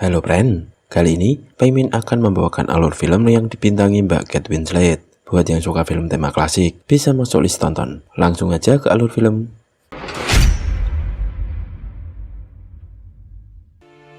Halo friend, kali ini Paimin akan membawakan alur film yang dibintangi Mbak Kate Winslet. Buat yang suka film tema klasik, bisa masuk list tonton. Langsung aja ke alur film.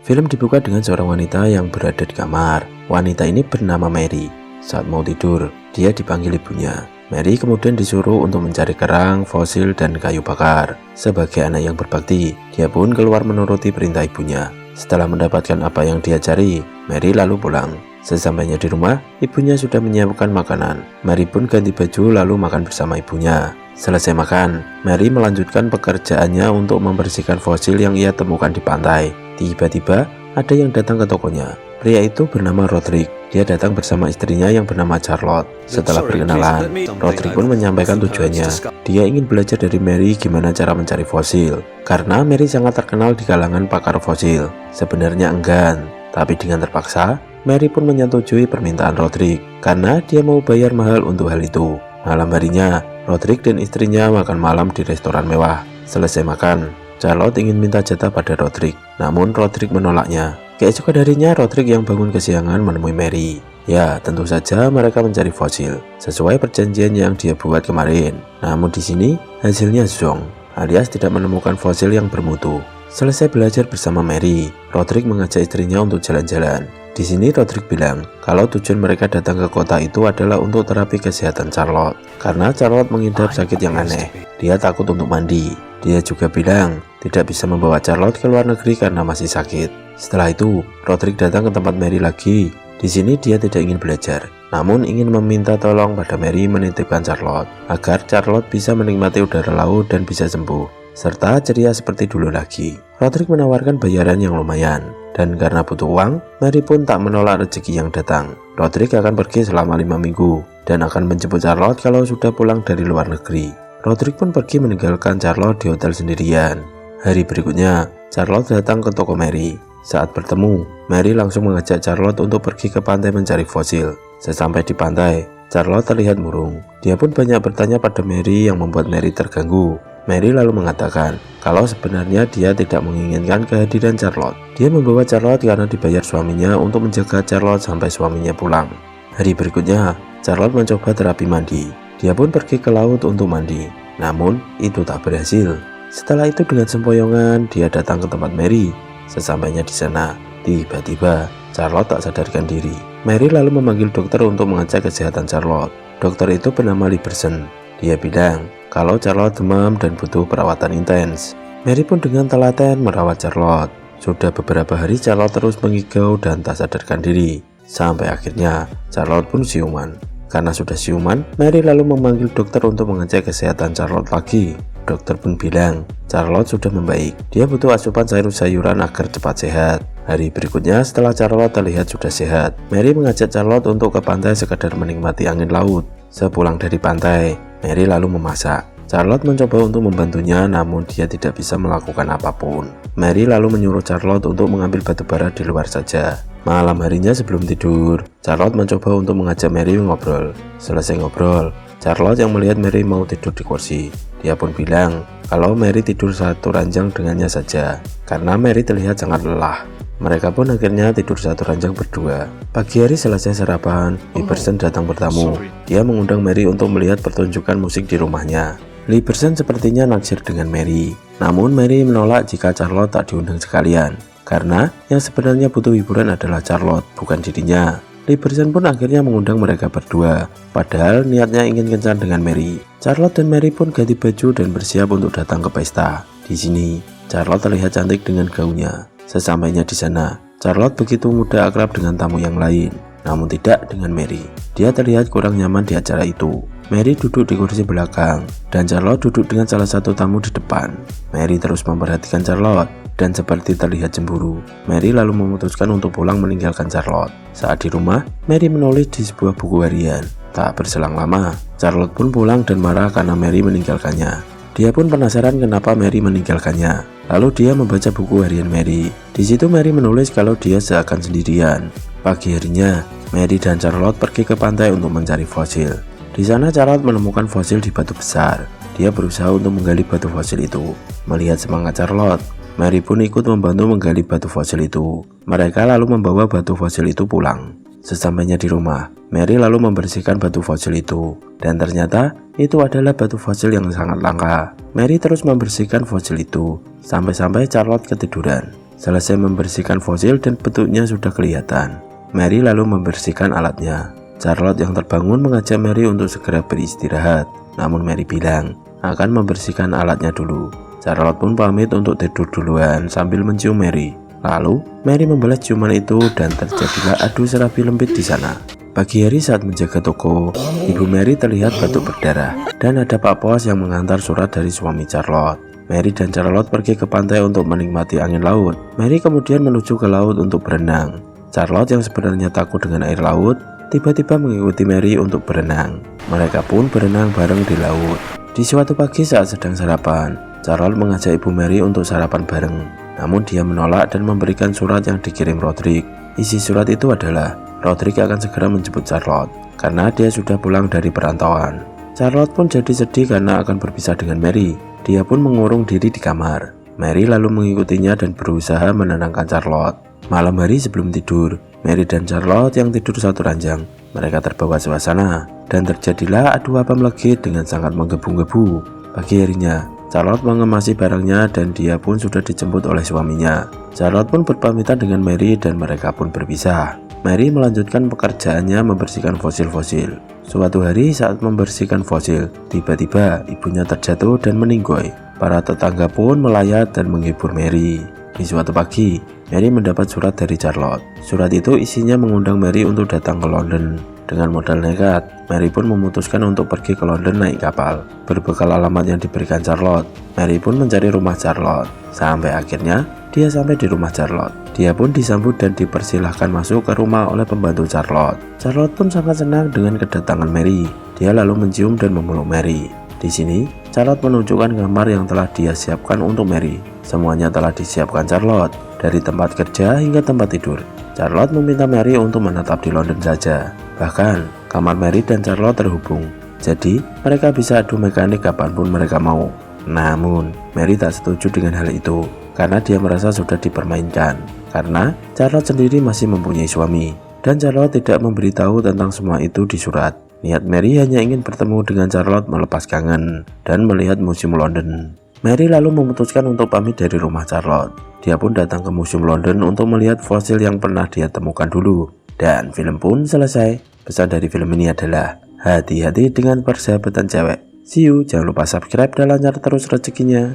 Film dibuka dengan seorang wanita yang berada di kamar. Wanita ini bernama Mary. Saat mau tidur, dia dipanggil ibunya. Mary kemudian disuruh untuk mencari kerang, fosil, dan kayu bakar. Sebagai anak yang berbakti, dia pun keluar menuruti perintah ibunya. Setelah mendapatkan apa yang dia cari, Mary lalu pulang. Sesampainya di rumah, ibunya sudah menyiapkan makanan. Mary pun ganti baju lalu makan bersama ibunya. Selesai makan, Mary melanjutkan pekerjaannya untuk membersihkan fosil yang ia temukan di pantai. Tiba-tiba, ada yang datang ke tokonya. Pria itu bernama Roderick. Dia datang bersama istrinya yang bernama Charlotte. Setelah berkenalan, Roderick pun menyampaikan tujuannya. Dia ingin belajar dari Mary gimana cara mencari fosil, karena Mary sangat terkenal di kalangan pakar fosil. Sebenarnya enggan, tapi dengan terpaksa, Mary pun menyetujui permintaan Roderick, karena dia mau bayar mahal untuk hal itu. Malam harinya, Roderick dan istrinya makan malam di restoran mewah. Selesai makan, Charlotte ingin minta jatah pada Roderick, namun Roderick menolaknya. Keesokan harinya, Roderick yang bangun kesiangan menemui Mary. Ya, tentu saja mereka mencari fosil sesuai perjanjian yang dia buat kemarin. Namun di sini hasilnya zonk, alias tidak menemukan fosil yang bermutu. Selesai belajar bersama Mary, Roderick mengajak istrinya untuk jalan-jalan. Di sini Roderick bilang kalau tujuan mereka datang ke kota itu adalah untuk terapi kesehatan Charlotte, karena Charlotte mengidap sakit yang aneh. Dia takut untuk mandi. Dia juga bilang tidak bisa membawa Charlotte ke luar negeri karena masih sakit. Setelah itu, Roderick datang ke tempat Mary lagi. Di sini dia tidak ingin belajar, namun ingin meminta tolong pada Mary menitipkan Charlotte, agar Charlotte bisa menikmati udara laut dan bisa sembuh, serta ceria seperti dulu lagi. Roderick menawarkan bayaran yang lumayan, dan karena butuh uang, Mary pun tak menolak rezeki yang datang. Roderick akan pergi selama 5 minggu, dan akan menjemput Charlotte kalau sudah pulang dari luar negeri. Roderick pun pergi meninggalkan Charlotte di hotel sendirian. Hari berikutnya, Charlotte datang ke toko Mary. Saat bertemu, Mary langsung mengajak Charlotte untuk pergi ke pantai mencari fosil. Sesampai di pantai, Charlotte terlihat murung. Dia pun banyak bertanya pada Mary yang membuat Mary terganggu. Mary lalu mengatakan kalau sebenarnya dia tidak menginginkan kehadiran Charlotte. Dia membawa Charlotte karena dibayar suaminya untuk menjaga Charlotte sampai suaminya pulang. Hari berikutnya, Charlotte mencoba terapi mandi. Dia pun pergi ke laut untuk mandi. Namun, itu tak berhasil. Setelah itu dengan sempoyongan, dia datang ke tempat Mary. Sesampainya di sana, tiba-tiba Charlotte tak sadarkan diri. Mary lalu memanggil dokter untuk mengecek kesehatan Charlotte. Dokter itu bernama Liberson. Dia bilang kalau Charlotte demam dan butuh perawatan intens. Mary pun dengan telaten merawat Charlotte. Sudah beberapa hari Charlotte terus mengigau dan tak sadarkan diri. Sampai akhirnya Charlotte pun siuman. Karena sudah siuman, Mary lalu memanggil dokter untuk mengecek kesehatan Charlotte lagi. Dokter pun bilang Charlotte sudah membaik. Dia butuh asupan sayur-sayuran agar cepat sehat. Hari berikutnya setelah Charlotte terlihat sudah sehat, Mary mengajak Charlotte untuk ke pantai sekadar menikmati angin laut. Sepulang dari pantai, Mary lalu memasak. Charlotte mencoba untuk membantunya, namun dia tidak bisa melakukan apapun. Mary lalu menyuruh Charlotte untuk mengambil batu bara di luar saja. Malam harinya sebelum tidur, Charlotte mencoba untuk mengajak Mary ngobrol. Selesai ngobrol, Charlotte yang melihat Mary mau tidur di kursi. Dia pun bilang kalau Mary tidur satu ranjang dengannya saja, karena Mary terlihat sangat lelah. Mereka pun akhirnya tidur satu ranjang berdua. Pagi hari selesai sarapan, Liberson datang bertamu. Dia mengundang Mary untuk melihat pertunjukan musik di rumahnya. Liberson sepertinya naksir dengan Mary. Namun Mary menolak jika Charlotte tak diundang sekalian, karena yang sebenarnya butuh hiburan adalah Charlotte, bukan dirinya. Liberson pun akhirnya mengundang mereka berdua, padahal niatnya ingin kencan dengan Mary. Charlotte dan Mary pun ganti baju dan bersiap untuk datang ke pesta. Di sini, Charlotte terlihat cantik dengan gaunnya. Sesampainya di sana, Charlotte begitu mudah akrab dengan tamu yang lain, namun tidak dengan Mary. Dia terlihat kurang nyaman di acara itu. Mary duduk di kursi belakang, dan Charlotte duduk dengan salah satu tamu di depan. Mary terus memperhatikan Charlotte, dan seperti terlihat cemburu. Mary lalu memutuskan untuk pulang meninggalkan Charlotte. Saat di rumah, Mary menulis di sebuah buku harian. Tak berselang lama, Charlotte pun pulang dan marah karena Mary meninggalkannya. Dia pun penasaran kenapa Mary meninggalkannya. Lalu dia membaca buku harian Mary. Di situ Mary menulis kalau dia seakan sendirian. Pagi harinya, Mary dan Charlotte pergi ke pantai untuk mencari fosil. Di sana Charlotte menemukan fosil di batu besar. Dia berusaha untuk menggali batu fosil itu. Melihat semangat Charlotte, Mary pun ikut membantu menggali batu fosil itu. Mereka lalu membawa batu fosil itu pulang. Sesampainya di rumah, Mary lalu membersihkan batu fosil itu. Dan ternyata itu adalah batu fosil yang sangat langka. Mary terus membersihkan fosil itu sampai-sampai Charlotte ketiduran. Selesai membersihkan fosil dan bentuknya sudah kelihatan, Mary lalu membersihkan alatnya. Charlotte yang terbangun mengajak Mary untuk segera beristirahat. Namun Mary bilang akan membersihkan alatnya dulu. Charlotte pun pamit untuk tidur duluan sambil mencium Mary. Lalu Mary membalas ciuman itu dan terjadilah adu serabi lembit di sana. Pagi hari saat menjaga toko, ibu Mary terlihat batuk berdarah dan ada Pak Pos yang mengantar surat dari suami Charlotte. Mary dan Charlotte pergi ke pantai untuk menikmati angin laut. Mary kemudian menuju ke laut untuk berenang. Charlotte yang sebenarnya takut dengan air laut tiba-tiba mengikuti Mary untuk berenang. Mereka pun berenang bareng di laut. Di suatu pagi saat sedang sarapan, Charlotte mengajak ibu Mary untuk sarapan bareng. Namun dia menolak dan memberikan surat yang dikirim Roderick. Isi surat itu adalah Roderick akan segera menjemput Charlotte karena dia sudah pulang dari perantauan. Charlotte pun jadi sedih karena akan berpisah dengan Mary. Dia pun mengurung diri di kamar. Mary lalu mengikutinya dan berusaha menenangkan Charlotte. Malam hari sebelum tidur, Mary dan Charlotte yang tidur satu ranjang. Mereka terbawa suasana dan terjadilah adu apam legit dengan sangat menggebu-gebu. Pagi harinya, Charlotte mengemasi barangnya dan dia pun sudah dijemput oleh suaminya. Charlotte pun berpamitan dengan Mary dan mereka pun berpisah. Mary melanjutkan pekerjaannya membersihkan fosil-fosil. Suatu hari saat membersihkan fosil, tiba-tiba ibunya terjatuh dan meninggoy. Para tetangga pun melayat dan menghibur Mary. Di suatu pagi, Mary mendapat surat dari Charlotte. Surat itu isinya mengundang Mary untuk datang ke London. Dengan modal nekat, Mary pun memutuskan untuk pergi ke London naik kapal. Berbekal alamat yang diberikan Charlotte, Mary pun mencari rumah Charlotte. Sampai akhirnya, dia sampai di rumah Charlotte. Dia pun disambut dan dipersilahkan masuk ke rumah oleh pembantu Charlotte. Charlotte pun sangat senang dengan kedatangan Mary. Dia lalu mencium dan memeluk Mary. Di sini, Charlotte menunjukkan kamar yang telah dia siapkan untuk Mary. Semuanya telah disiapkan Charlotte, dari tempat kerja hingga tempat tidur. Charlotte meminta Mary untuk menetap di London saja. Bahkan, kamar Mary dan Charlotte terhubung. Jadi, mereka bisa adu mekanik kapanpun mereka mau. Namun, Mary tak setuju dengan hal itu, karena dia merasa sudah dipermainkan. Karena Charlotte sendiri masih mempunyai suami, dan Charlotte tidak memberitahu tentang semua itu di surat. Niat Mary hanya ingin bertemu dengan Charlotte melepas kangen, dan melihat museum London. Mary lalu memutuskan untuk pamit dari rumah Charlotte. Dia pun datang ke museum London untuk melihat fosil yang pernah dia temukan dulu. Dan film pun selesai. Pesan dari film ini adalah hati-hati dengan persahabatan cewek. See you, jangan lupa subscribe dan lancar terus rezekinya.